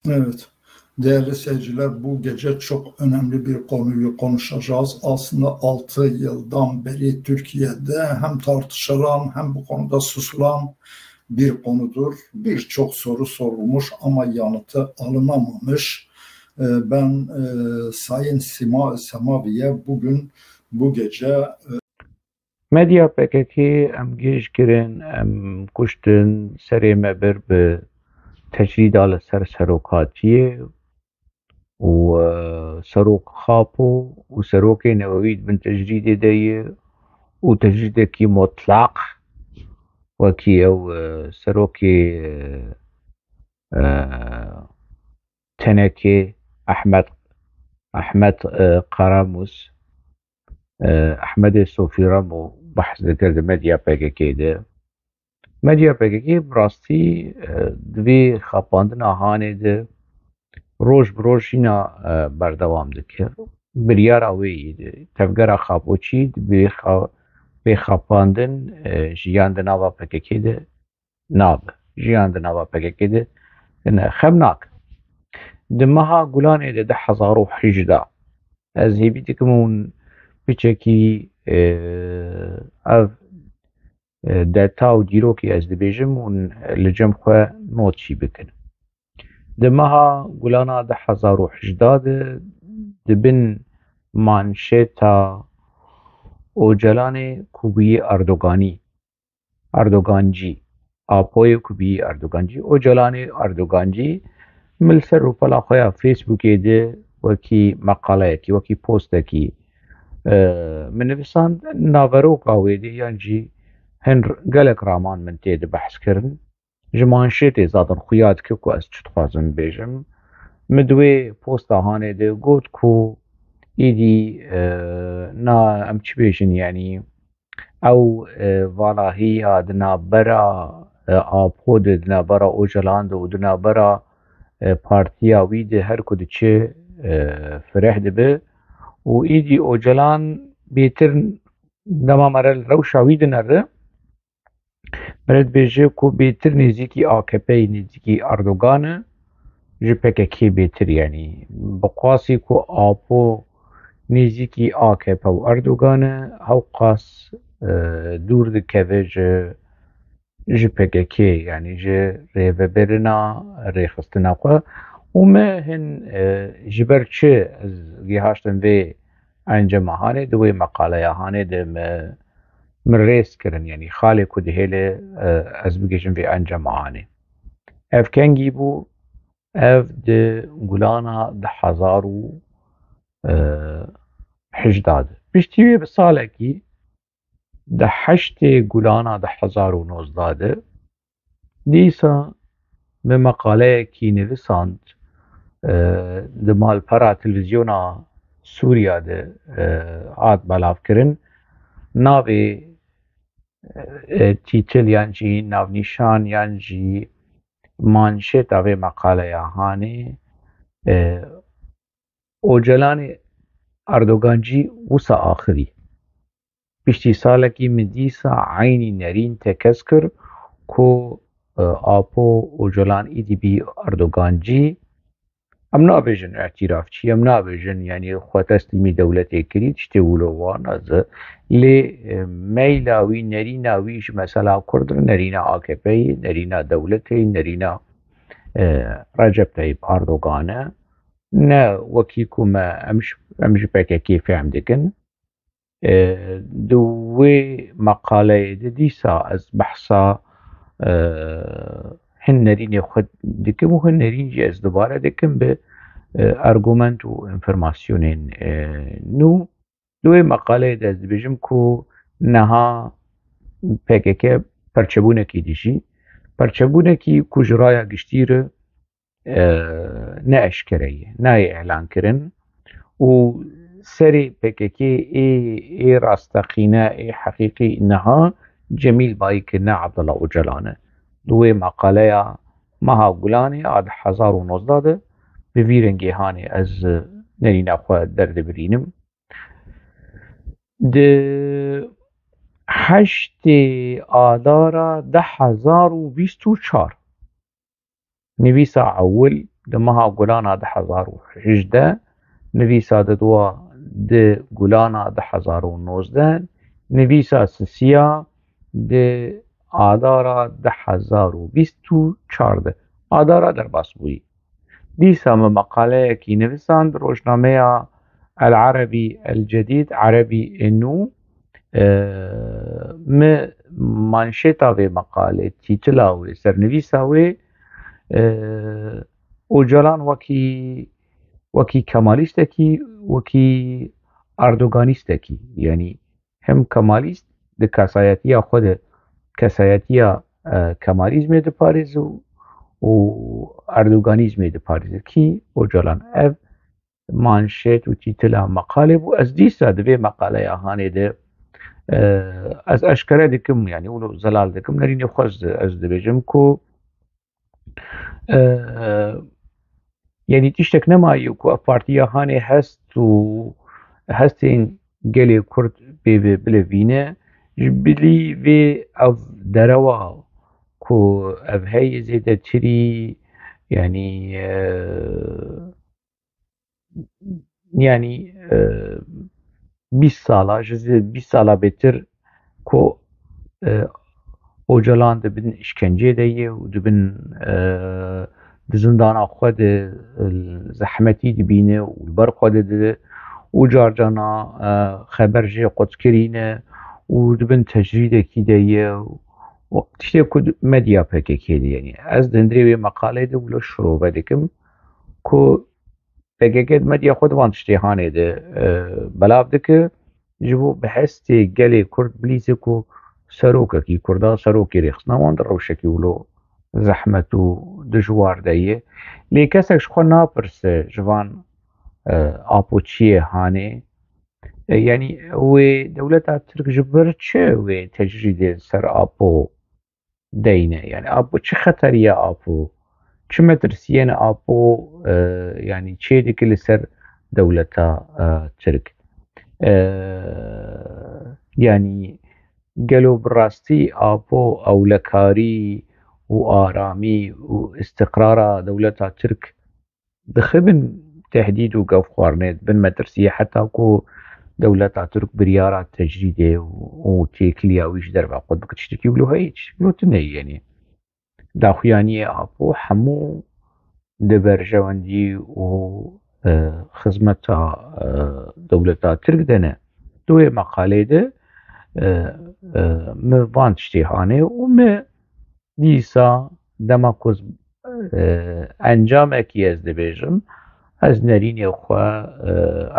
Evet. Değerli seyirciler, bu gece çok önemli bir konuyu konuşacağız. Aslında 6 yıldan beri Türkiye'de hem tartışılan hem bu konuda susulan bir konudur. Birçok soru sorulmuş ama yanıtı alınamamış. Ben Sayın Semavi'ye bugün bu gece Medya PKK em gêj kirin, em kuştin serê me bir bi tecrîda li ser serokatiyê û serok xapû û serokê Newewî dibin tecrîdê de yê û tecrîdekî mutlaq wekî ew serokê tenekê Ehmed Qaramûs Ehmedê Sofî Ramo behs dikir di medya PKK de. Medya PKK bi rastî di vê xapandina hanê de roj bi roj jîna berdewam dikir. Biryara wê yê tevgera xapoçî bê xapandin jiyan di nava PKK de nabe. Jiyan di nava PKK de xem nakin. Di meha Gulanê de 2018 ez hêvî dikim hûn piçekî ev deta û dîrokê ez dibêjim hûn li cem xwe not jî bikin. Di meha Gulana 2018 de dibin manşeta Ocalanê ku bûyî Erdogancî apoyê ku bûyî Erdogancî Ocalanê Erdogancî li ser rûpela xwe ya Facebookê de wekî meqaleyekî wekî postekî min nivîsand naveroka wê de yan jî hin gelek raman min tê de behs kirin ji manşetê zaten xuya dike ku ez çi dixwazim bêjim min di wê posta hanê de got ku êdî na em çi bêjin yanî ew valahîya di navbera apo de di navbera Ocalan de û di navbera partiya wî de her ku diçe fireh dibe û êdî Ocalan bêtir dema me re li rewşa wî dinere me re dibêje ku bêtir nêzîkî AKP'yê nêzîkî Erdogan e ji PKK bêtir yanî bi qasî ku apo nêzîkî AKP û Erdogan e hew qas dûr dikeve ji PKK yanî ji rêveberîna rêxistina xwe û me hin ji ber çi ez gêhaştim vê encama hanê di wê meqaleya hanê de min rêz kirin yanî xalê ku dihêle ez bigêjim vê encama hanê. Ev kengî bû? Ev di Gulana 2018 de. Piştî wê bi salekî di 8 Gulana 2019 de dîsa bi meqaleyekî nivîsand di malpera televîzyona Sûriya de hat belavkirin navê tîtil yan jî navnîşan yan jî manşeta vê meqaleya hanê Ocalanê Erdogancî wisa axirî. Piştî salekî min dîsa eynî nerîn tê kes kir ku apo Ocalan êdî bî Erdogancî em nabêjin îtirafçî em nabêjin yanî xwe teslîmî dewletê kirî tiştê wilo wan ez e lê meyla wî nerîna wî ji mesela Kurd re nerîna AKP'yê nerîna dewletê nerîna Recep Tayyip Erdogan e ne wekî ku me em ji PKK fehm dikin di wê meqaleyê de dîsa ez behsa hin nerînê xwe dikim û hin nerîn jî ez dubare dikim bi argument û informasyonên nû di wê meqaleyê de ez dibêjim ku niha PKK perçebûnekî dijî perçebûnekî ku ji raya giştî re ne eşkere ye nayê elan kirin û serê PKK ê rasteqîne ê heqîqî niha Cemîl Bayîk ne Abdullah Ocalan e. Di wê meqaleya meha Gulanê a 2019 de bi vî rengê hanê ez nerîna xwe derdibirînim. Di 8 Adara 2024 nivîsa ewil دمها گلانا 2018 نویسا دوا د گلانا 2019 نویسا سسیا د آدارا 2024 آدارا در باس بوی دیسا مقاله کی نویسان روشنامه العربي الجديد عربي انو مانشيتا في مقالة تيتلا و سرنويسا و اوجلان وكي كماليستكي وكي اردوغانيستكي يعني هم كماليست ده كساياتيا خود كساياتيا كماليزم ده باريز و اردوغانيزم ده باريز كي اوجلان اف مانشيت و تيتلا مقالة بو از ديسا ده مقالة هاني ده از اشکره دکم یعنی اولو زلال دکم نرینی خوز از دبیجم کو یعنی تشتک نمایو کو پارتیا هانه هست و هستین گلی کرد بلوینه بلی وی او دروا کو او هی زیده تری yani 20 sala, 20 sala betir ko ocalan dibin işkence deyi و dibin zindana xwe de zehmetî dibîne û li ber xwe de dide û carcana xeber jê qotkirîne û dibin tecrîdekî de ye tiştê ku medya pekekê de yani ez di hindirê wê meqalê de wilo şirove dikim ku PKK medya xwe divan tiştê hanê de belav dike ji bo bihestê gelê Kurd bilîze ku serokekî Kurda serokê rêxistina wan di rewşekî wilo zehmet û dijwar de ye lê kesek ji xwe napirse ji van apo çiyê hanê yani wê dewleta Tirk ji ber çi wê tecrîdê ser apo deyne yani apo çi xeteriye apo çi metirsiyên apo yani çê dike li ser dewleta Tirk yani gelo bi rastî apo ewlekarî û aramî û istiqrara dewleta Tirk dixibin tehdîd û gevxwarinê dibin metirsiyê heta ku dewleta Tirk biryara tecrîdê û têkiliya wî ji derve xwe bike tiştekî wilo heye tiştekî wilo tune yani daxuyaniyê apo hemû di berjewendî û xizmeta dewleta Tirk de ne di wê meqalê de mi van tiştê hane û mi dîsa dema ku encamekî ez dibêjim ez nerînê xwe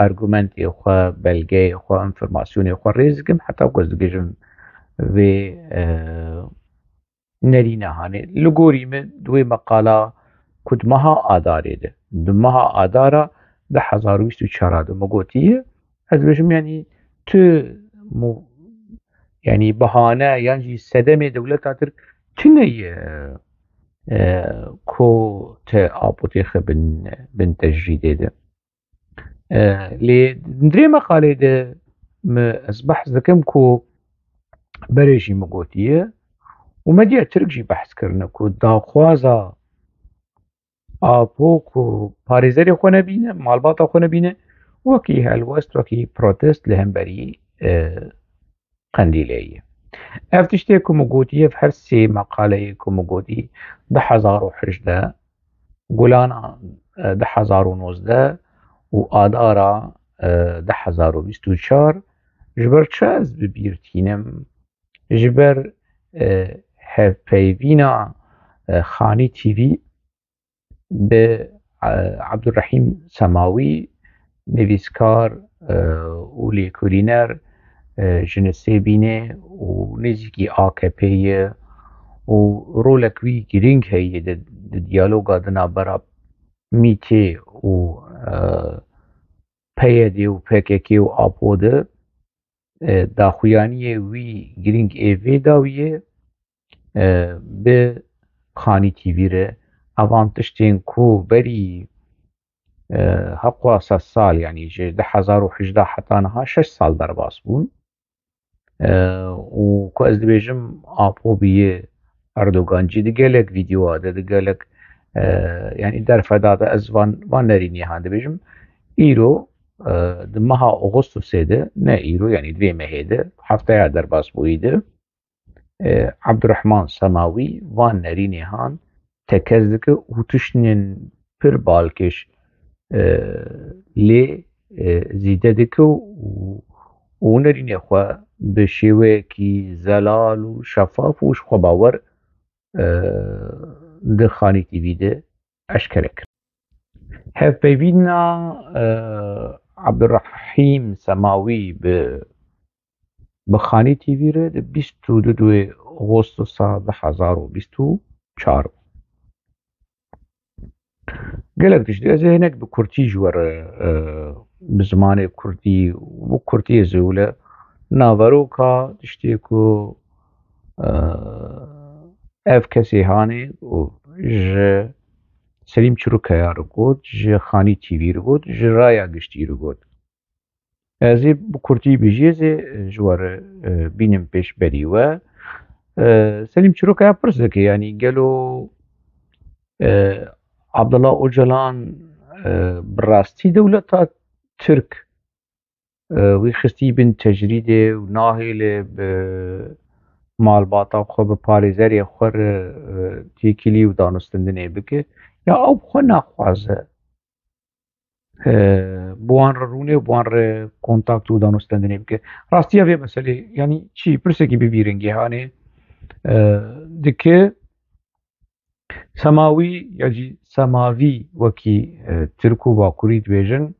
argumentê xwe belgeyê xwe informasyonê xwe rêz dikim heta ku ez dibêjim vê nerîne hane li gorî min di wê meqala ku di meha adarê de di meha adara 2024 de min gotiye ez dibêjim yani tu yani bahane yan jî sedemê dewleta Tirk tune ye ku te apotê xwe bin tecrîdê de lê dirê meqalê de mi ez behs dikim ku berê jî min gotiye û medya Tirk jî behs kirine ku daxwaza apo ku parêzerê xwe nebîne malbata xwe nebîne wekî helwest wekî protest li hemberî Qendîlê ye ev tiştê ku min gotiye her sê meqaleyê ku min gotî 2018 gulana 2019 û adara 2024 ji ber çi ez bibîrtînim ji ber hevpeyvîna Xanî TV bi Abdurrahîm Semawî nivîskar û lêkolîner ji Nisêbînê û nêzîkî AKP'ye û rolek wî girîng heye di diyaloga di navbera Mîtê û PYD û PKK û apo de daxuyaniyê wî girîng ê vê dawiye bi Xanî TV re evan tiştên ku berî heqwa 100 sal yani ji 2018 heta niha 6 sal derbas bûn û ku ez dibêjim apo bîye Erdogan jî di gelek vîdyoa de di gelek يعني درفدا دا از وان نريني هان دبيجم إيرو دمها أغسطس ده نا إيرو يعني دوي مهيده حفتة درباس بويده عبد الرحمن سماوي وان نريني هان تكزدك وتشنين پر بالكش لي زيده دكو ونريني خوا بشيوكي زلال وشفاف وش خوا باور دخاني تيوي ده أشكرك هف بيبينا عبد الرحيم سماوي بخاني تيوي ره ده 22 أغسطس 2024 قالك تشتي از هناك بكرتي جور بزمان كردي وكرتي زولة نافروكا تشتيكو اف كسي هاني و ج سليم چروكا يارقود ج خاني تيوي رقود ج رايا قشتي رقود ازي بكرتي بجيزي جوار بينم بيش بريوه سليم چروكا برزكي يعني قالوا عبد الله اوجلان براستي دولة ترك ويخستي بن تجريده وناهيله بمالباتا خو بپاريزري خور تيكيلي ودانستندنه بك يا او خو ناخوازه بوان رونه بوان كونتاكت ودانستندنه بك راستي ابي مسألة يعني شي برسكي ببيرنجي هاني دكه سماوي يجي سماوي وكي تركو باكوري دويجن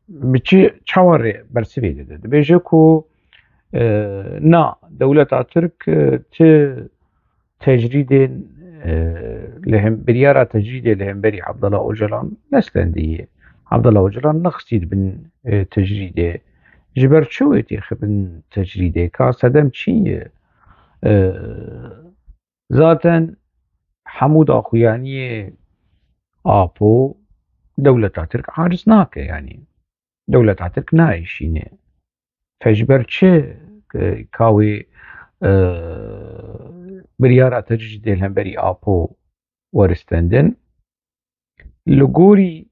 بچي چاور برسوي ده بيجي كو نا دولة ترك تجريد لهم بريارة تجريد لهم بري عبد الله اوجلان نسلندية عبد الله اوجلان نخسيد بن تجريده جبر شويتي خبن تجريده كاسدم چي ذاتا حمود آخویانی آپو دولة ترك عاجز ناكه يعني دولة ترك نايشينه فجبر چه كاوي بريارة تجريد لهم بري آپو ورستندن لغوري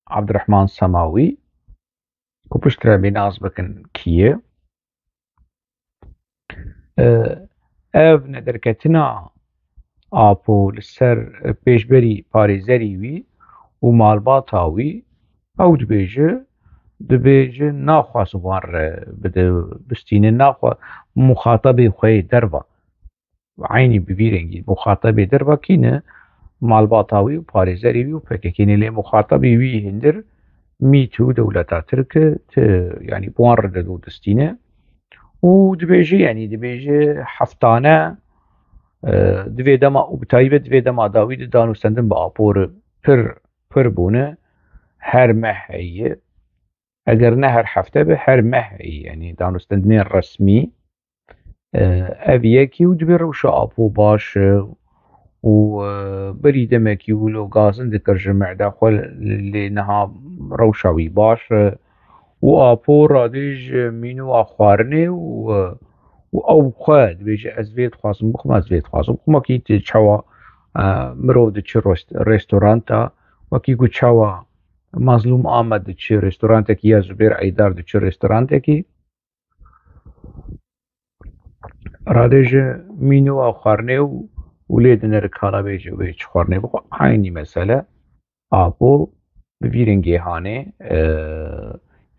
عبد الرحمن سماوي كوبشترا بناز بكن كيه اف ندركتنا آپو لسر پیشبری پارێزەری وی و مالباتا وی ئەو دبێژە ناخواست وان بستینە ناخوا مخاطبێ خوێ دەربە عینی ببیرەنگی مخاطبێ دەربە کینە مالباتاوی و پارێزەری وی و پێکەکینە لێ مخاطبی وی هندر میتو دەولەتا ترکە یعنی بوان ڕدەدۆ دستینە و دبێژە حەفتانە دوی دما و بتایبەت دوی دما داوی دانوستندن بە ئاپۆر پر بوونە هەر مەهەیە ئەگەر نە هەر هەفتە بە هەر مەهەیە یعنی دانوستندنێ ڕەسمی ئەڤ یەکی و دبێ ڕەوشە ئاپۆ باشە و بەری دەمێکی و لۆ گازن دکردژە مەعدا خۆ لێ نەها ڕەوشاوی باشە و ئاپۆ ڕادێژ مین و ئاخواردنێ و ئەو خۆ دبێژە ئەس vێت خوازم بخۆم ئەس vێت خوازم بخۆمەکی چاوە مرۆڤ دچی ڕێستۆرانتە وەکی گو چاوە مازلوم ئامەد دچی ڕێستۆرانتێکی یا زوبێر ئەیدار دچی ڕێستۆرانتێکی ڕادێژە مین و ئاخواردنێ و لێ دنەرە کاڵابێژە وێ چ خواردنێ بخۆ عینی مەسەلە ئاپۆ بڤیرنگێ هانێ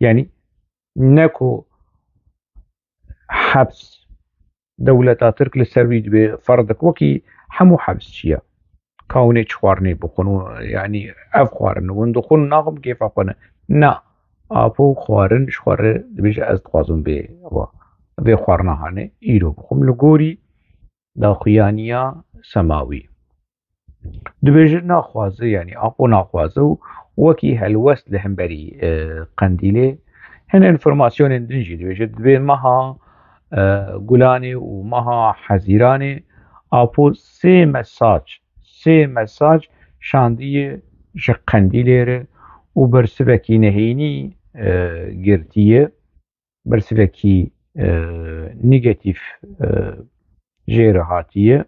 یعنی نەکۆ حەبس دەولەتا ترک لەسەر وی دبێ فەردەک وەکی هەموو حەبس چییە کاونێ چ خواردنێ بخۆن و یعنی ئەف خواردن ون دخۆن ناغم کێفە خۆنە نا ئاپۆ خواردن خوارە دبێژە ئەس دخوازم بێ خواردنە هانێ ئیرۆ بخۆم لە گۆری داخویانیە سەماوی دبێژە ناخوازە یعنی ئاپۆ ناخوازە و وەکی هەلوەست لە هەمبەری قەندیلێ هەنە ئینفۆرماسیۆنێن دنجی دبێژە دبێ مەها گولانێ و مەها حەزیرانێ ئاپۆ سێ مەساج شاندیە ژە قەندیلێرە و بەرسڤەکی نەهێنی گرتیە بەرسڤەکی نیگەتیف ژێرە هاتیە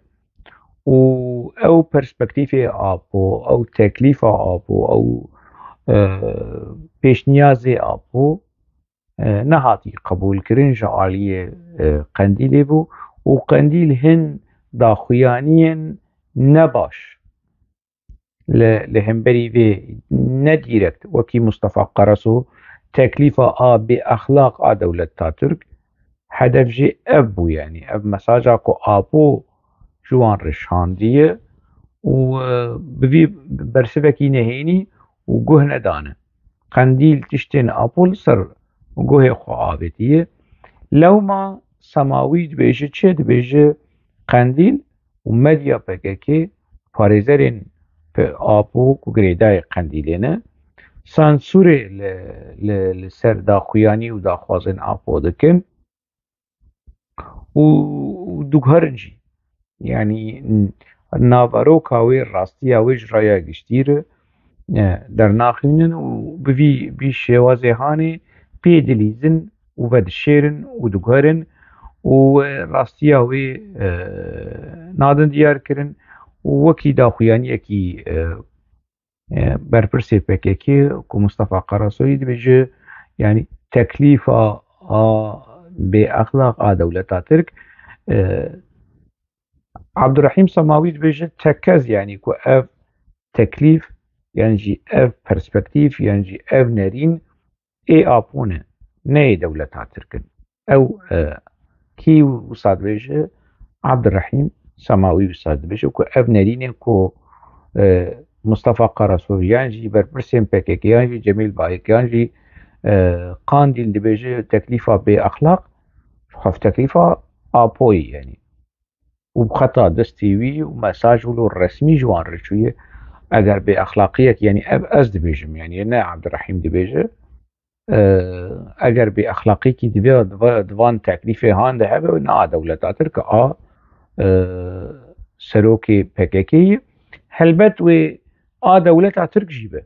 أو برسبكتيفي آبو أو تكليف آبو أو پێشنیازێ ئاپۆ نەهاتی قبولکردن ژە عالیە قەندیلێ بوو و قەندیل هەن داخویانیان نەباش لە هەمبەری vê نەدیرەکت وەکی مستەفا قەرەسۆ تەکلیفا ئا بێ ئەخلاق ئا دەولەتا تورک هەدەف jê ev bû yani ev mesaja ku apۆ ji wan re şandiye û bi vî bersivekî nehênî û guh nedane qendîl tiştên apۆ li ser guhê xwe avêtiye lewma semawî dibêje çê dibêje qendîl û medya PKK parêzerên apۆ ku girêdayê qendîlê ne sansûrê li ser daxuyanî û daxwazên apۆ dikin û diguherin jî yani naveroka wê rastiya wê ji raya giştî re dernaxînin û bi vî şêwazê hanê pê dilîzin û vedişêrin û diguherin û rastiya wê nadin diyarkirin û wekî daxuyaniyekî berpirsê PKK ku Mustafa Qarasoyî dibêje yani teklîfa a bê exlaq a dewleta Tirk Abdurrahîm Semawî dibêje tekkez yani ku ev teklîf yani jî ev perspektîv yani jî ev nerîn ê apۆ ne neyê dewleta Tirkin ew kî wisa dibêje Abdurrahîm Semawî wisa dibêje ku ev nerînên ku Mustafa Qarasoy yan jî berpirsên PKK yan jî Cemîl Bayik yan jî Qandîl dibêje teklîfa bê exlaq xev teklîfa apۆyê yani û xeta destê wî û mesaj wilo resmî ji wan re çûye eger bê exlaqiyek yani ev ez dibêjim yani ne Abdurrahîm dibêje eger bê exlaqîkî dibe divan teklîfê han de hebe ne a dewleta Tirk a serokê PKK'yê helbet wê a dewleta Tirk jî be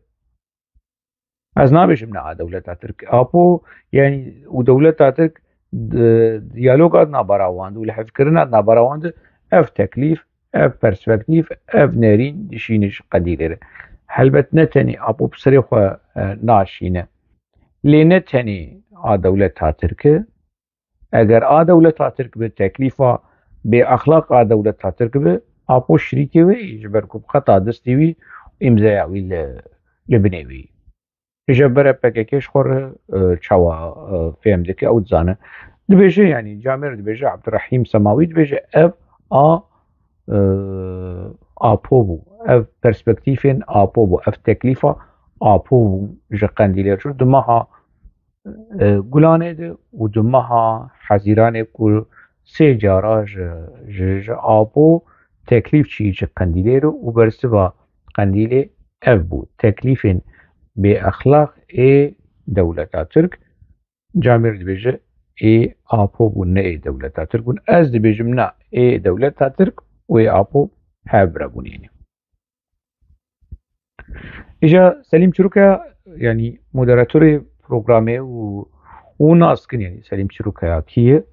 ez nabêjim ne a dewleta Tirk apۆ yani û dewleta Tirk diyaloga naberawand û li hevkirina naberawand ev teklîf ev perspektîv ev nerîn dişîne ji qedîlê re helbet ne tenê apۆ bi serê xwe naşîne lê ne tenê a dewleta Tirk e eger a dewleta Tirk bi teklîfa bê exlaq a dewleta Tirk bi apۆ şirîkê wê ji ber ku bi xeta destê wî îmzaya wî li binê wî ji ber PKK ji xwe re çawa fêm dike ew dizane dibêje yani Camer dibêje Abdurrahîm Semawî dibêje ev a apۆ bû ev perspektîfên apۆ bû ev teklîfa apۆ bû ji qendîlê re di meha Gulanê de û di meha Hezîranê ku sê cara ji apۆ teklîf çî ji qendîlê re û bersiva qendîlê ev bû teklîfên bê exlaq ê dewleta Tirk Camer dibêje ê apۆ bû ne ê dewleta Tirk bûn ez dibêjim na ê dewleta Tirk û ê apۆ hev birebûn yani îja Selîm Çîrokaya yani moderatörê programê û nas dikin yani Selîm Çîrokaya kî ye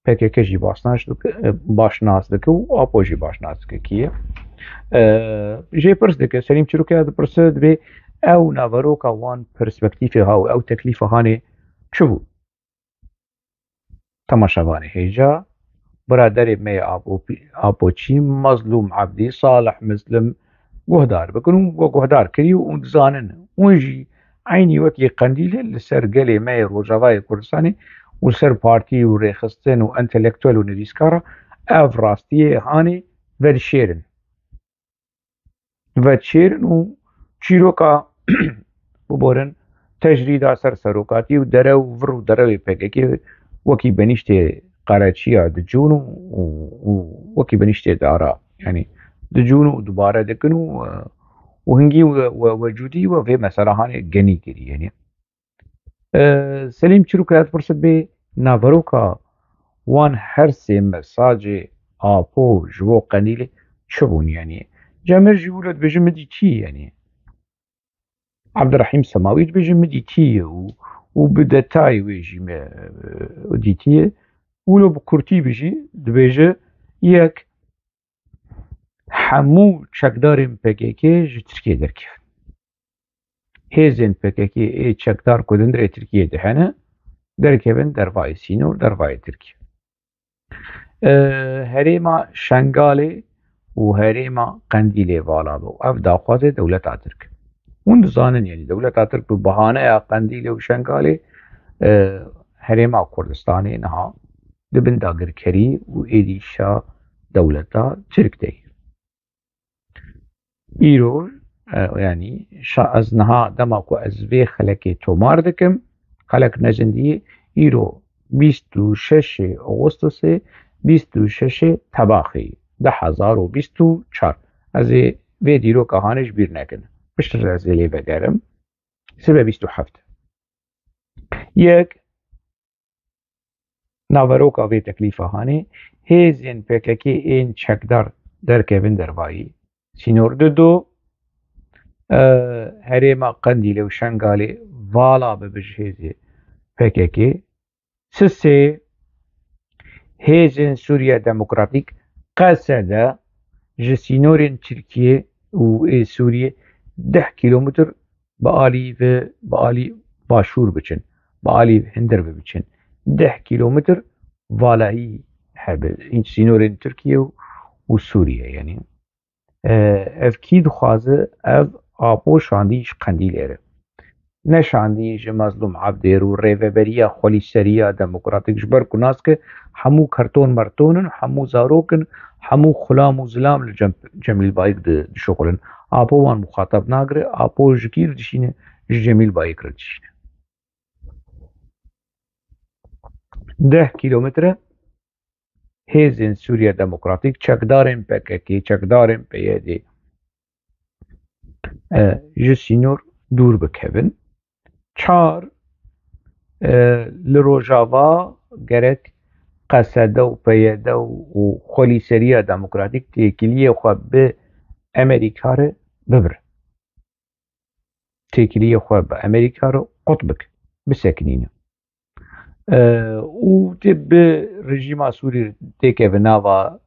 PKK jî başnas dike û apۆ jî başnas dike kî ye jê pirs dike Selîm Çîrokaya dipirse dibê ew naveroka wan perspektîfê ha û ew teklîfa hanê çi bû temaşevanê hêja biraderê me yê apۆçî Mezlûm Ebdî Salih Mislim guhdar bikin û we guhdar kirî û dizanin hûn jî aynî wekî qendîlê li ser gelê me yê Rojavayê Kurdistanê û li ser partî û rêxistin û entelektûel û nivîskara ev rastiyê hanê vedişêrin û çîroka biborin tejrîda ser serokatî û dere û vir û derewê PKK wekî benîştê Qereçiya dicûn û wekî benîştê dara yani dicûn û dubare dikin û hingî wecûdî we vê mesela hanê genî kirî yani Selîm Çîrokaya dipirse bê naveroka wan her sê mesajê apۆ ji bo qendîlê çi bûn yani Camer jî wilo dibêje midî çi yani Abdurrahîm Semawî dibêje midî çi ye û bi detayê wê jî me dîtiye wilo bi kurtî bijî dibêje yek همو چکدارên PKK ji Tirkiye derkevin. Hêzên PKK ê çekdar ku din derê Tirkiye de hene derkevin dervayê Sînor, dervayê Tirkiye. Herêma Şengalê û herêma Qendîlê vala bû. Ev daxwazê dewleta Tirk. Hûn dizanin yanî dewleta Tirk bi bahaneya Qendîlê û Şengalê herêma Kurdistanê niha dibin dagirkerî û êdîşa dewleta Tirk de. Îro yani ez niha dema ku ez vê xelekê tomar dikim, xelek nezindiyê îro 26 Ağustosê 26 Tebaxê 2024 ez ê vê dîroka hanê ji bîr nekin. Piştre ez ê lê vegerim sibê 27. Yek naveroka vê teklîfa hanê hêzên PKK ên çekdar derkevin dervayî Sînor du herêma Qendîlê û Şengalê vala bibe ji hêzê PKK. Sisê hêzên Sûriya Demokratîk qesede ji sînorên Tirkiye û ê Sûriyê 10 kîlometr bi alî başûr biçin, bi alî hindir biçin. 10 kîlometr valahî hebe sînorên Tirkiye û Sûriye yani. Ev kî dixwaze ev apo şandî ji Qendîlê re. Ne şandî ji Mezlûm Ebdê û rêveberiya Xwelîseriya Demokratîk ji ber ku nas ke hemû kerton mertonin, hemû zarokin, hemû xulam û zilam li Cemîl Bayik dişoxulin. Apo wan muxatab nagire, apo ji kî dişîne? Ji Cemîl Bayik re dişîne. 10 kîlometre hêzên Sûriya Demokratîk çekdarên PKK, çekdarên PYD ji sînor dûr bikevin. 4 li Rojava gerek qesede û PYD û Xwelîseriya Demokratîk têkiliyê xwe bi Amerîka re bibire. Têkiliyê xwe bi Amerîka re qut bike, bisekinîne. û bi rejîma Sûrî têkeve nava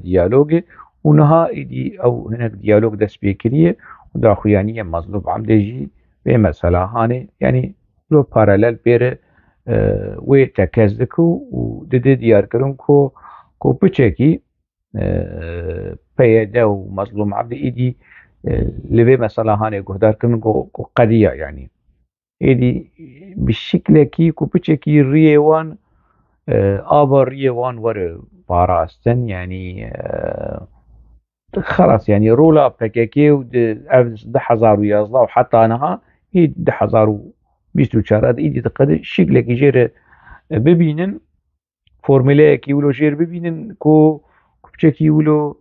diyalogê û niha êdî ew hinek diyalog dest pê kiriye û daxuyaniyê Mezlûm Ebdê jî vê mesela hanê yanî lo paralel pêre wê tekez dike û didê diyarkirin ku piçekî PYD û Mezlûm Ebdê êdî li vê mesela hanê guhdarkirin ku qediya yani. Êdî bi şiklekî ku piçekî riyê wan ava riyê wan were parastin yani xelas yani rola PKK û ev 2011 û heta niha 2024 êdî diqede şiklekî jê re bibînin, formüleyekî wilo jêr bibînin ku piçekî wilo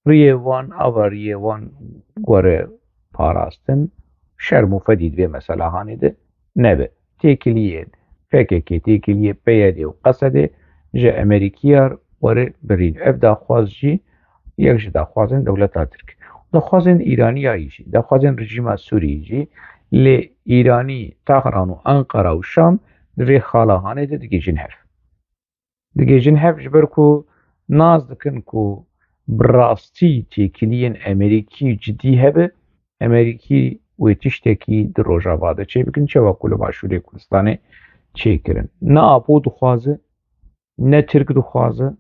riyê wan ava riyê wan were parastin. Şerm û fedî divê mesela hanê de nebe. Têkiliyên PKK, têkiliyê PYD û qesedê ji Amerîkiyar were birîn. Ev daxwaz jî yek ji daxwazên dewleta Tirk. Daxwazên Îraniyayî jî, daxwazên rejîma Sûrî jî lê Îranî, Tehran û Enqera û Şam di vê xala hanê de digihîjin hev. Digihîjin hev ji ber ku naz dikin ku bi rastî têkiliyên Amerîkî cidî hebe, Amerîkî wê tiştekî di Rojava de çêbikin çawa ku li Başûrê Kurdistanê çêkirin. Ne apo dixwaze, ne Tirk dixwaze,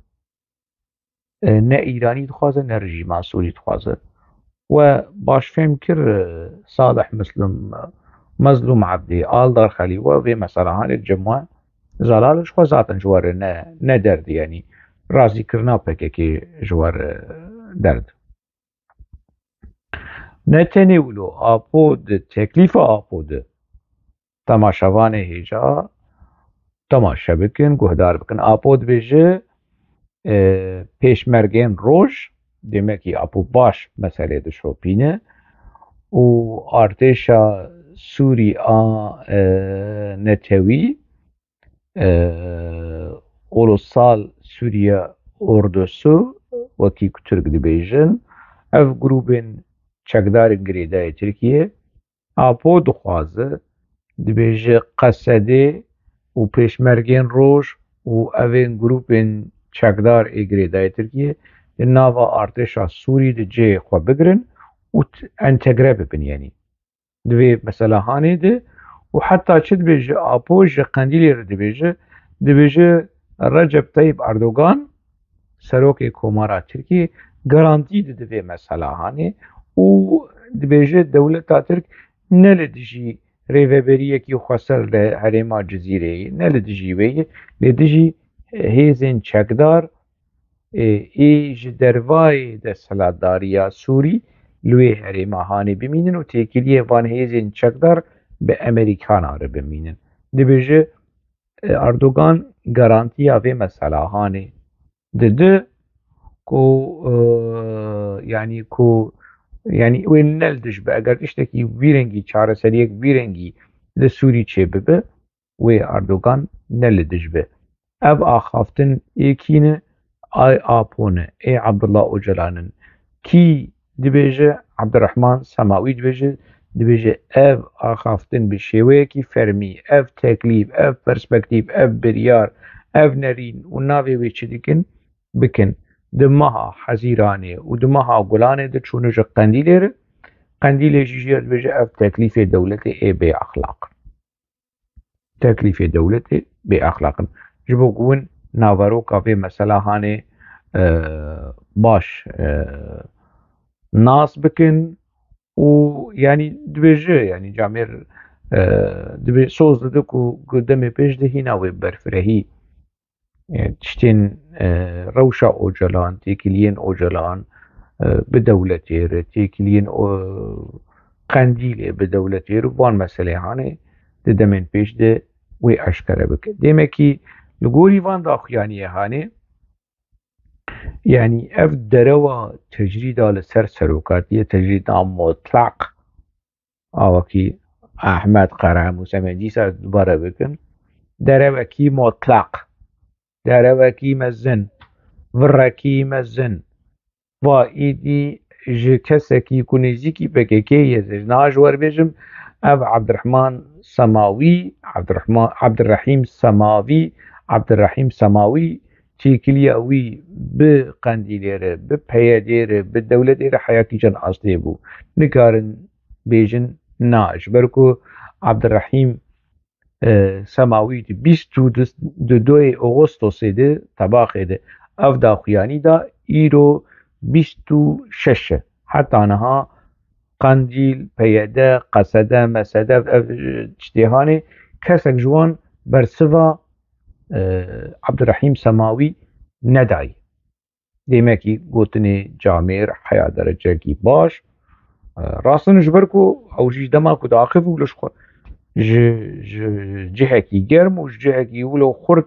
ne Îranî dixwaze, ne rejîma Sûrî dixwaze. We baş fêm kir Salih Mezlûm Ebdê, Aldar Xelî we vê mesela hanê cem we zelal ji xwe zaten ji were ne derd yani razîkirina PKK ji were derd. Ne tenê wilo apo di teklîfa apo de temaşevanê hêja temaşe bikin, guhdar bikin. Apo dibêje pêşmergên roj demekî apo baş meselê dişopîne û artêşa Sûrî a Netewî Ulusal Sûriya Ordusu wekî ku Tirk dibêjin ev grûpên çekdarên girêdayê Tirkiye apo dixwaze dibêje qesedê û pêşmergên roj û evên grûpên çekdar ê girêdayê Tirkiye النافا ارتشا سوري دجي خو بقرن وانتجري ببن يعني دوی مثلا هاني ده وحتى شد بيجي ابوج قنديل دبيجي رجب طيب اردوغان سروک کومارا ترکی گارانتی دبی مثلا هاني و دبيجي دولتا ترک نلدجي ريفبريه کی خسر لهرما جزيره نلدجي وي لدجي هيزن چکدار ای جدروای د سلاداریا سوری لوی هرما هاني بمینن و تکیلیه وان هیزن چکدار به امریکان آره بمینن دبيجي اردوغان گارانتیا و مثلا هاني ده کو yani وين نلدش به اگر اشتكي ويرنگي چاره سريك ويرنگي لسوري چه ببه و اردوغان نلدش به اب آخافتن ایکینه آی آپونه ای عبدالله اوجلانن کی دبیجه عبدالرحمن سماوی دبیجه اف آخافتن به شیوه کی فرمی اف تکلیف اف پرسپکتیف اف بریار اف نرین و ناوی وی چه دیکن بکن دمها حزيراني ودمها قولاني دتشونج قنديلير قنديلي جيجير بيجي اف تكليف دولتي اي بأخلاق تكليف دولتي بأخلاق جبو قون نافارو كافي مسألة هاني باش ناس بكن ويعني دبيجي يعني جامير دبي صوز دكو قدامي بيج دهينا وبرفرهي تشتين روشا اوجلان تيكلين اوجلان بدولتير تيكلين قنديل بدولتير وان مسألة هاني دمين بيش ده وي اشكره بك ديمكي لقولي وان داخياني هاني يعني اف دروا تجريد على سروكاتية تجريد مطلق اوكي احمد قرام وسمجي سر دوباره بكن دروا كي مطلق دروکی مزن ورکی مزن و ایدی جکسکی کنیزیکی بککی یزج ناجور بيجم اب عبدالرحمن سماوي عبد الرحيم سماوي تيكلي اوي بقنديلير بپيدير بالدولة حياتي جن اصلي بو نكارن بيجن ناج بركو عبد الرحيم سماوی 22 اغسطس ده طباخ ده اف داخیانی دا ایرو 26 حتی آنها قندیل پیده قصده مسده اجتهانه کسک جوان برسوا عبدالرحیم سماوی ندای دیمکی گوتنی جامیر حیا درجه کی باش راستن جبرکو او جیش دماغ داخل ولش خو جهكي جرم وش جهكي ولو خرد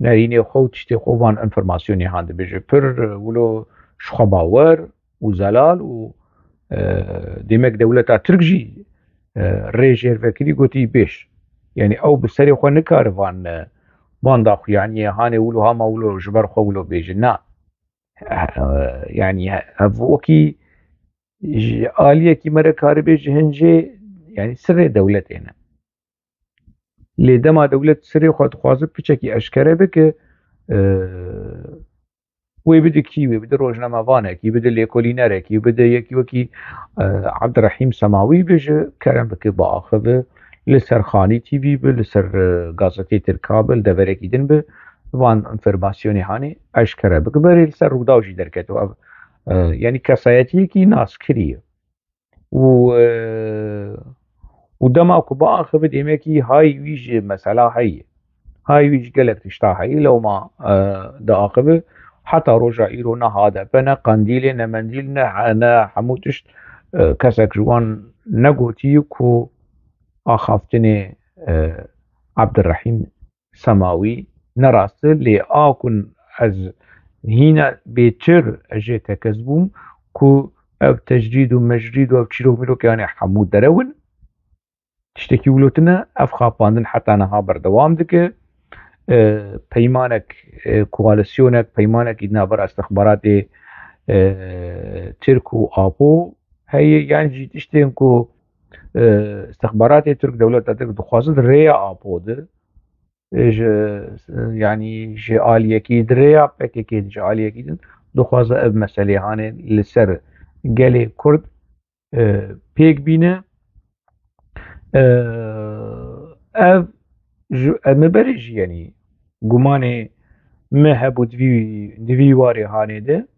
ناريني خو تشتي خوان انفرماسيوني هاند بيجي پر ولو شخباور وزلال و ديمك دولتا تركجي ريجير فكري قوتي بيش يعني او بسري خو نكار وان داخو يعني هاني ولو هاما ولو جبر خو ولو بيجي نا يعني وكي آلية كي مرة كار بيجي هنجي يعني سر دولتنا لدما دولت سری خود خوازه پیچکی اشکره بکه وی بده کی وی بده روزنامه وانه کی بده لیکولینره کی بده یکی وکی عبدالرحیم سماوی بشه کرم بکه با آخوه لسر خانی تی وی به لسر گازتی ترکابل دوره کیدن به وان انفرماسیونی هانی اشکره بکه بری لسر روداوشی درکت و یعنی کسایتی کی ناس کریه ودما اكو باخذ ديمكي هاي ويج مسألة هاي ويج قالك تشتا هاي لو ما داخذ حتى رجع إيرونا هذا بنا قنديلنا منديلنا أنا حموتش كسك جوان نقوتي كو أخافتني عبد الرحيم سماوي نراست لي آكن از هنا بيتر أجي تكذبوم كو أو تجريد ومجريد وأو تشيرو ميلو كان حمود درون تشتكي ولوتنا اف خاپاندن حتى نها بردوام دكه پیمانك كواليسيونك پیمانك نابر استخبارات تركو آبو هي يعني جي تشتين كو استخبارات ترك دولة ترك دخوازد ريا آبو ده يعني جي آلية كيد ريا بكي كيد جي آلية كيد دخوازه اف مسئله هانه لسر گله کرد پیک بینه اف مبرج يعني گمانه ما هبو دوی واری هانه ده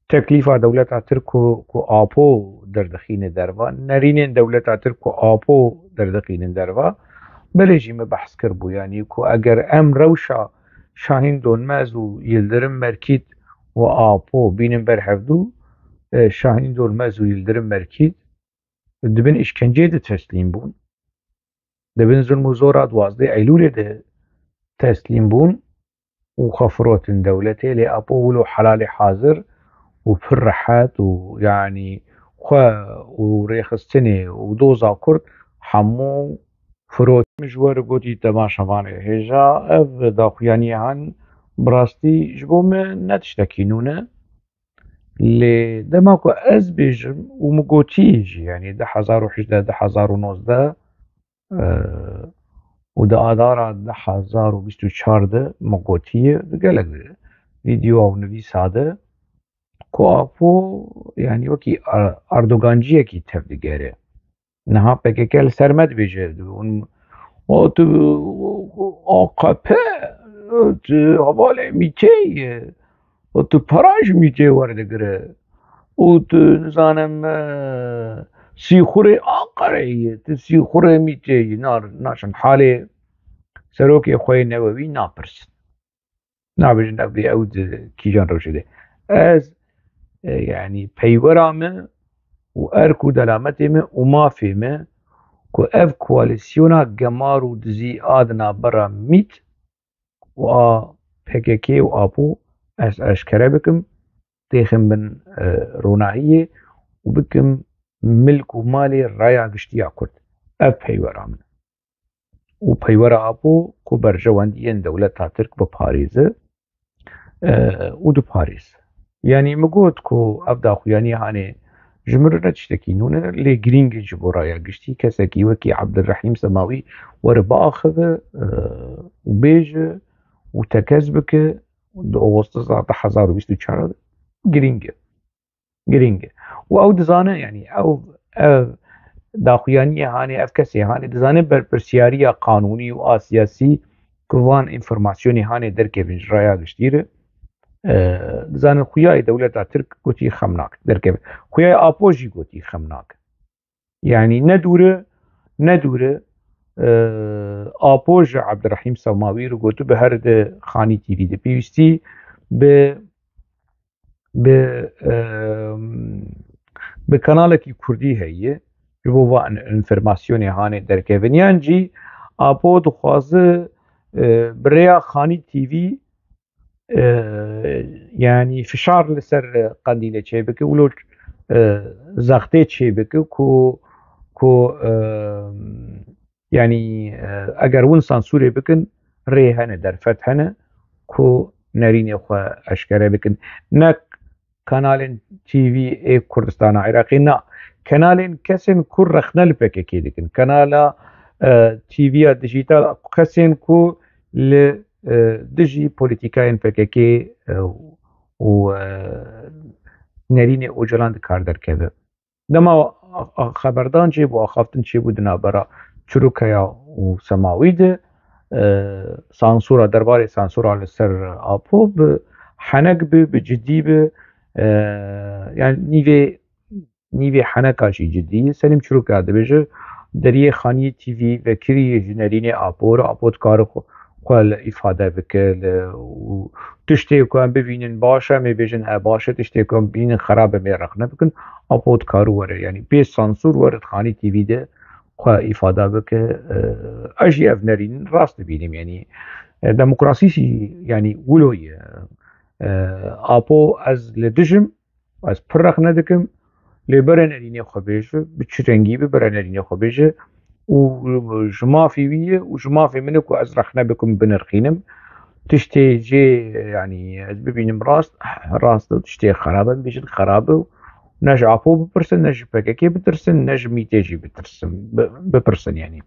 تکلیفا دولتا ترکو کو آپو دردخین دروا نرینین دولتا ترکو آپو دردخین دروا برژیم بحث کر بو یعنی کو اگر ام روشا شاهین دونمز و یلدرم مرکید و آپو بینن بر هفدو شاهین دونمز و یلدرم مرکید دبن اشکنجه ده تسلیم بون دبن ظلم و زورا 12 ایلول ده تسلیم بون و خفروت دولته لی آپو ولو حلال حاضر وفرحات ويعني خوا وريخستني ودوزا كرد حمو فروت مجوار قوتي تماشا ماني هجا اف داخواني عن براستي جبو من نتشتكينونا اللي دماكو از بيجم ومقوتيج يعني 1011 1019 ودا آدارا 1024 ده مقوتيه قالك فيديو او نویس هذا کو آپو يعني وكي أردوغانجية كي تفدقاره نها PKK سرمد بيجرد و تو AKP حواله ميتي و تو پراج ميتي وردقره و تو نزانم سيخوري آقره تو سيخوري ميتي ناشن حالي سروكي خوي نووي نابرس نابجن أبدي أود كيجان روشده از يعني پیورامه و ارکو دلامتمه و مافیمه که اف کواليسيونا گمار و دزی آدنا برا میت و PKK و آپو از اشکره بکم تیخم من روناهیه و بکم ملک و مالی رایا گشتیا کرد اف پیورامه و پیورا آپو که برجواندین دولتا ترک بپاریزه و دو پاریز يعني مقود كو أبدا خواني هاني جمر نتشتكينون اللي جرينج جبورايا قشتي كساكي وكي عبد الرحيم سماوي وربا أخذ وبيج وتكذبك أغسطس 2024 جرينج وأو دزانة يعني أو داخواني هاني أفكسي هاني دزانة برسيارية قانوني وسياسي كوان انفرماسيوني هاني دركي بنجرايا قشتيره دزانن خویای دولتا ترک گوتی خمناک درکه خویای آپوژی گوتی خمناک يعني ندوره آپوژ عبدالرحیم سماوی رو گوتو به هر خانی تیوی ده پیوستی به کانال کی کردی هیه رو با انفرماسیونی هانه درکه ونیان جی آپو دخوازه بریا خانی تیوی يعني فشار لسر قنديله چه ولو زغته چه كو يعني اگر ون سانسوره بكن ريهنه در فتحنه كو نرين خو اشكره بكن نك كانال تي في اي كردستان عراقي نا كانال كسن كور رخنل PKK دكن كانال تي في ديجيتال كسن كو ل دجي بوليتيكاين PKK و نرين اوجلان دكار دركبه دما خبردان جي بو اخافتن چي بودنا برا چروكيا و سماوي ده سانسورا درباري سانسورا لسر آپو حنك بجدي يعني نيوي حنكا شي جدي سليم چروكا دبجه دريه خاني تي في وكري جنرين آپو دكار قال إفادة بكل وتشتيكم ببينن باشا ما بيجن باشا تشتيكم بينن خرابة ما رقنا بكن أبود كارو ورا يعني بيس سانسور ورد خاني تي في ده قال إفادة بك أجي أفنرين راست بينهم يعني ديمقراطية يعني ولوي أبو از لدجم از برقنا دكم لبرنرين خبيجه بتشرنجي ببرنرين خبيجه وجمافي ويه وجمافي منك وازرخنا بكم بنرخينم تشتي جي يعني ببينم راست تشتي خرابه بيجن خرابه نج عفو ببرسن نج PKK بترسن نج ميتيجي بترسن ببرسن يعني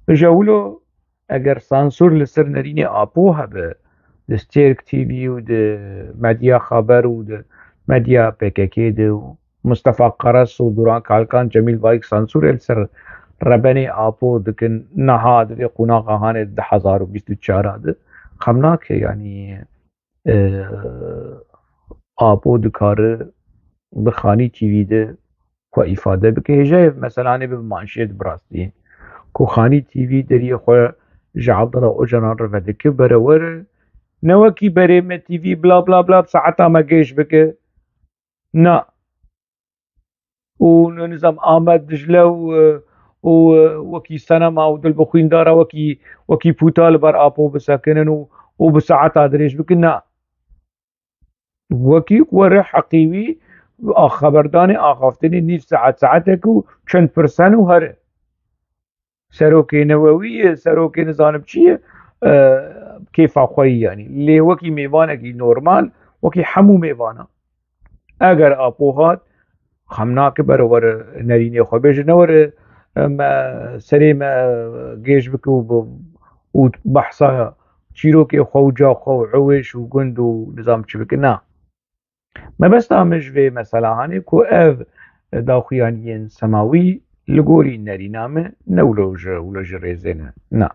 جاولو اگر سانسور لسر نريني آپو هبه ستيرك تي في ود مديا خبر ود مديا PKK د مصطفى قرص و دوران كالكان جميل بايك سانسور السر ربني آپو دكن نهاد في قناقة هاني 1024 د خمناك يعني آپو دكار بخاني تي في د خو إفادة بك هجاي مثلا أنا بمانشيت براستي كو خاني تي في دري خو جعبد را أجنان رفدك برور نوكي بريمة تي في بلا بلا بلا بساعتا ما جيش بك نا ونظام آمد دجلة وكي سنما ودل بخوين دارا وكي بوتال بر آبو بساكنن وبساعتا دريش بك نا وكي قوة حقيوي خبرداني آخافتني نيف ساعتك وشند برسان وهره سروكي نووي سروكي نظام بشيه كيف خوي يعني اللي وكي ميوانا كي نورمال وكي حمو ميوانا اگر آپوهات خمناك برور نريني خوبيش نور سريم جيش بكو وبحصا شيروكي خوجا خو عويش وقند ونظام شبكنا ما بس تعمج في مثلا هاني كو اف داخيانيين سماوي لقوري نرينامه نولوج ولوج ريزينه نا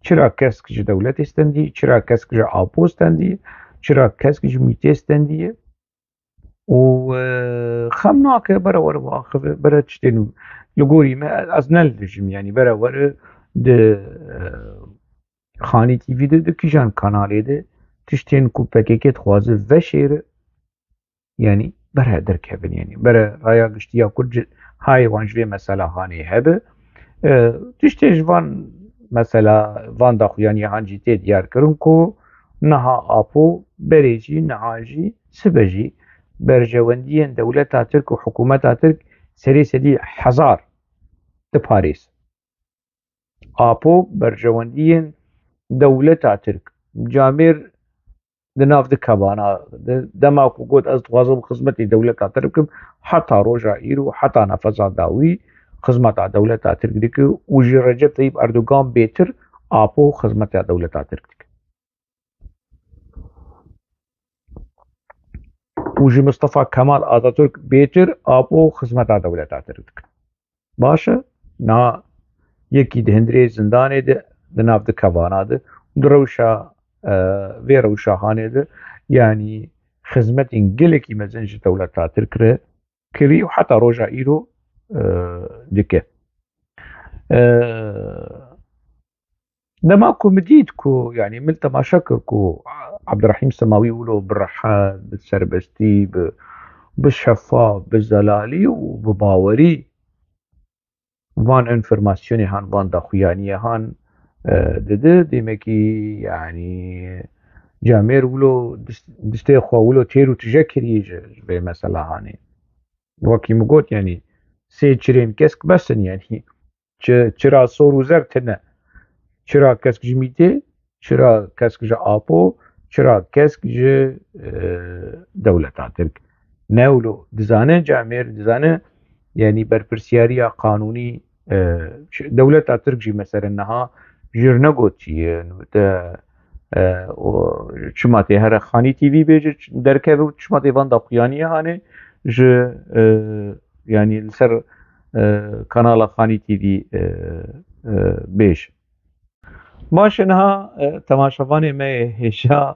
چرا کس که دولت استندی چرا کس که آپو استندی چرا کس که میته استندی و خمناك برا واخذ برا تشتنو لقوري ما ازنلجم يعني برا د خاني تي في د كيجان كانالي د تشتين كو PKK خوازه و شير يعني برا دركبن يعني برا رايا قشتيا كل هاي وانجلي مسألة هاني هبه تشتيج وان مثلا وان داخو يعني هانجي تي ديار كرن كو نها آپو بريجي نهاجي سبجي برجوانديين دولتا ترك وحكومتا ترك سري سدي حزار د باريس آپو برجوانديين دولتا ترك جامير دناف د كابانا دماكو قد از توازم خدمتي دولتا ترك حتى روجا ايرو حتى نفذا داوي خدمتا دولتا ترك ديك وجي رجب طيب اردوغان بيتر آپو خدمتا دولتا ترك وجي مصطفى كمال آتاتورك بيتر آپو خدمتا دولتا ترك باشا نا يكي دهندري زنداني دناف د كابانا دروشا في روشا هاني يعني خدمت انجلكي مزنج دولتا ترك كري وحتى روجا ايرو دكه دماكو مديدكو يعني ملتا ما شكركو عبد الرحيم سماوي ولو بالرحال بالسربستي بالشفاف بالزلالي وبباوري وان انفرماسيوني هان وان داخويانية هان ديمكي يعني جامير ولو دستي خوا ولو تيرو تجكري في مثلا هاني وكي مقوت يعني سي تشرين كسك بسن يعني چرا صور وزرتنا چرا كسك جميتي چرا كسك جا آپو چرا كسك جا دولة ترك ناولو دزانه جامير دزانه يعني برپرسياريا قانوني دولة ترك جي مثلا انها جرنگوتي چماتي هر خاني تي في بيجي دركه چماتي وان داخيانيه هاني ج يعني السر قناة خاني تي في بيش باشنها تماشاوان ما هشا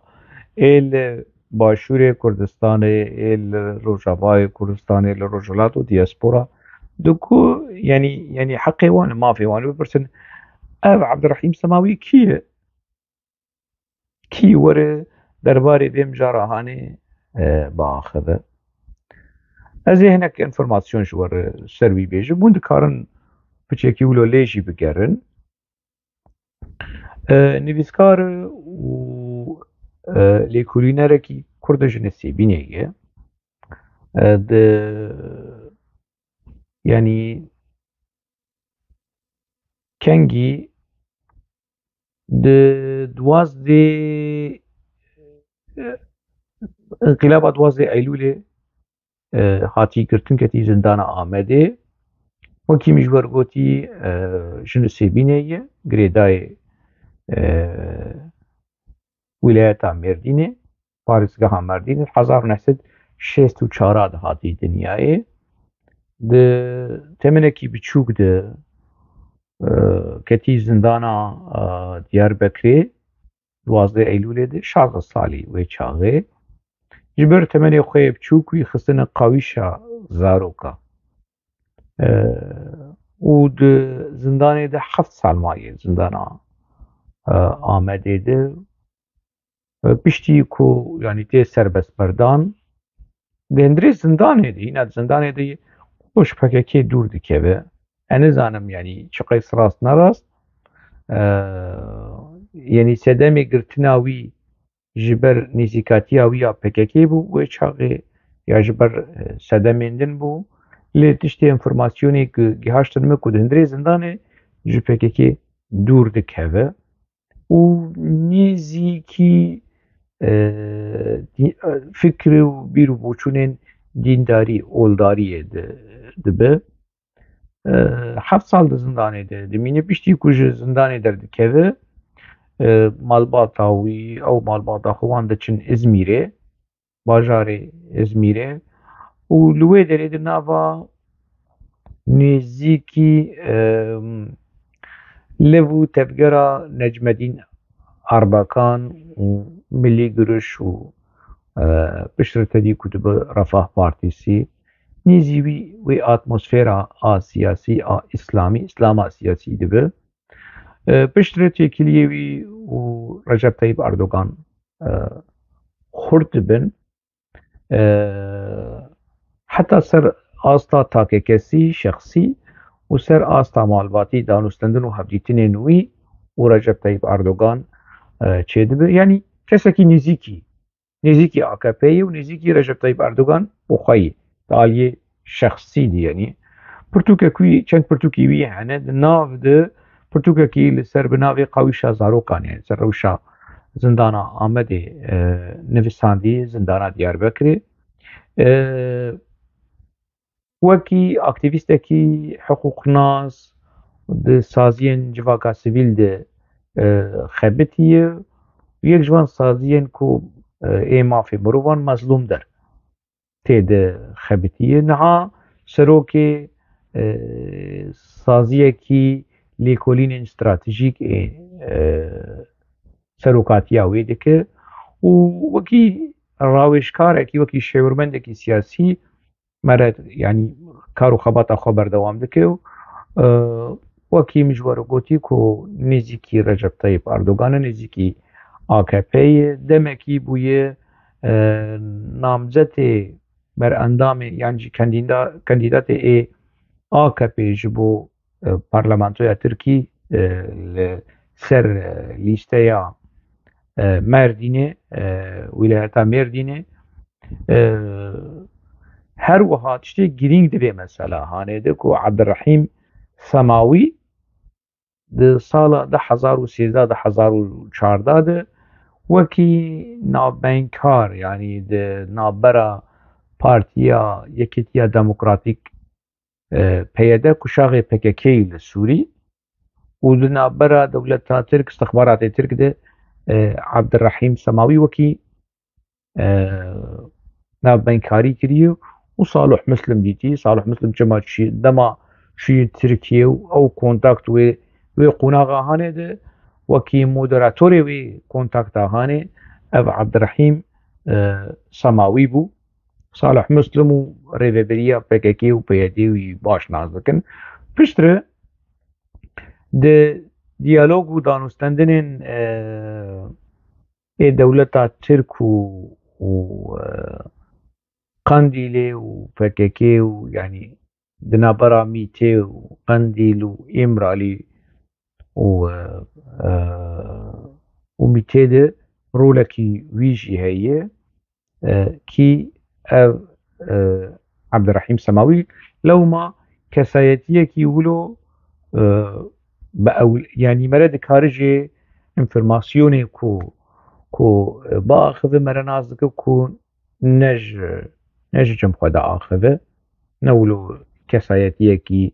ال باشور كردستان ال روجاوای كردستان ال روجلات و دياسبورا دكو يعني حقي وانا ما في وانا ببرسن عبد الرحيم سماوي كي ور درباري بهم جاراهاني باخذه از هناك انفورماسيون شور سروي بيجي بوند كارن بچكي ولو ليجي بگرن نویسکار و لیکولینرکی کردش نسیبینیه د يعني کنگی د دوازده انقلاب دوازده ایلول هاتی کرتن کتی زندان آمده وکی مجبور گوتی شنو سیبینیه گریدای ویلایەتا مێردینێ پارێزگەها مەردینێ 1964 هاتی دنیایê di temenekî biçûk de ketî zindana Diyarbekirê 12 Eylûlê de 16 salî wê çaxê ji ber temenê xwe yê biçûk wî xistine qawîşa zaroka û di zindanê de 7 sal maye zindana Amedê de piştî ku yanî tê serbestberdan di hindirê zindanê de hîna zindanê de ji PKK dûr dikeve ez nizanim yanî çi qes rast nerast yanî sedemê girtina wî ji ber nêzîkatiya wî ya PKK bû wê çaxê ya ji ber sedemên din bû lê tiştê informasyonê ku gihaştin me ku di hindirê zindanê ji PKK dûr dikeve û nêzîkî fikr û bîr û boçûnên dîndarî oldariyê dibe 7 sal di zindanê de dimîne piştî ku ji zindanê derdikeve malbata wî ew malbata xwe wan diçin İzmîrê bajarê İzmîrê û li wê derê de nava nêzîkî liv û tevgera Necmedîn Erbakan û Millî Giriş û piştî ku dibe Refah Partîsî nêzî wê atmosfêra a siyasî a îslama siyasî dibe piştre têkiliyê wî û Recep Tayyip Erdogan xurt dibin heta ser asta takekesî şexsî û ser asta malbatî danûstandin û hevdîtinên wî û Recep Tayyip Erdogan çê dibe yanî kesekî nêzîkî AKP'yê û nêzîkî Recep Tayyip Erdogan û xwe di aliyê şexsî de yanî pirtûkek wî çend pirtûkî wî hene di nav de pirtûkekî li ser bi navê qawîşa zarokan yani ser rewşa zindana Amedê nivîsandî zindana Diyarbekirê wekî aktivîstekî hiqûqnas di saziyên civaka sivîl de xebitiye yek ji wan saziyên ku ê mafê mirovan mezlûm der tê de xebitiye niha serokê saziyekî lêkolînên stratejîk ê serokatiya wê dike û wekî rawêjkarekî wekî şêwirmendekî siyasî mere yanî kar û xebata xwe berdewam dike û wekî min ji we re gotî ku nêzîkî Recep Tayyip Erdogan e nêzîkî AKP'yê demekî bûye namzetê berendamê yan jî kandîdatê ê AKP ji bo parlamentoya Tirkî li ser lîsteya Merdînê wîlayeta Mêrdînê her wiha tiştê girîng divê mesela hanê de ku Abdirrehîm Semawî di sala 2013-2014 de wekî navbengkar yanî di navbera Partiya Yekîtiya Demokratîk PYD kuşaxê PKK'yê li Sûrî û di navbera dewleta Tirk istixbaratê Tirk de Abdirrehîm Semawî wekî navbengkarî kiriye û Salih Muslim dîtî Salih Muslim çima dema çûyî Tirkiye û ew kontakt wê qonaxa hanê de wekî moderatorê wê kontakta hanê ev Abdirrehîm Semawî bû Salih Muslim û rêveberiya PKK û PYD wî baş nas dikin piştre di diyalog û danûstandinên ê dewleta Tirk û Qandîlê û PKK û yanî di navbera Mîtê û Qandîl û Îmralî û Mîtê de rolekî wî jî heye kî ev Abdirrehîm Semawî lewma kesayetiyekî wilo yanî mere dikare jê informasyonê ku biaxive mere nas dike ku ne ji cem xwe de axive ne wilo kesayetiyekî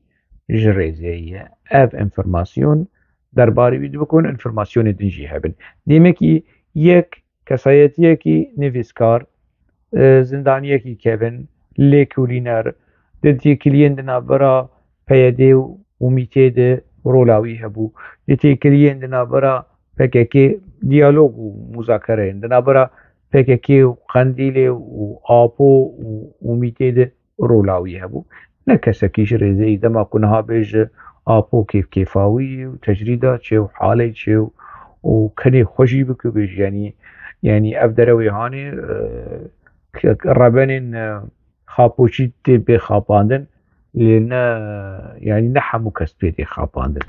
ji rêzê ye ev informasyon derbarê wî dibikun informasyonê din jî hebin demekî یەک کەسایەتیەکی نویسکار زندانیەکی کێبن لێکولینەر دەتێکلیێن دنابەرە پەیەدێ و ومیتێدە ڕۆلاوی هەبوو دەتێکلیێن دنابەرە پێکێکی دیالۆگ و موزاکەرەیەن دنابەرە پێکێکی و قەندیلێ و ئاپۆ و ومیتێدە ڕۆلاوی هەبوو نە کەسەکیش ڕێزەی دەما کوونەها بێژە ئاپۆ کێفاوی و تەجریدا چێ و حاڵی چێ و کەنێ خۆشی بکە بێژیانی یعنی ئەف دەرەوەی هاانێ ڕەبەنێن خاپۆچی تێ بێ خاپاندن لێنە ینی نە هەموو کەس پێ تێ خاپاندن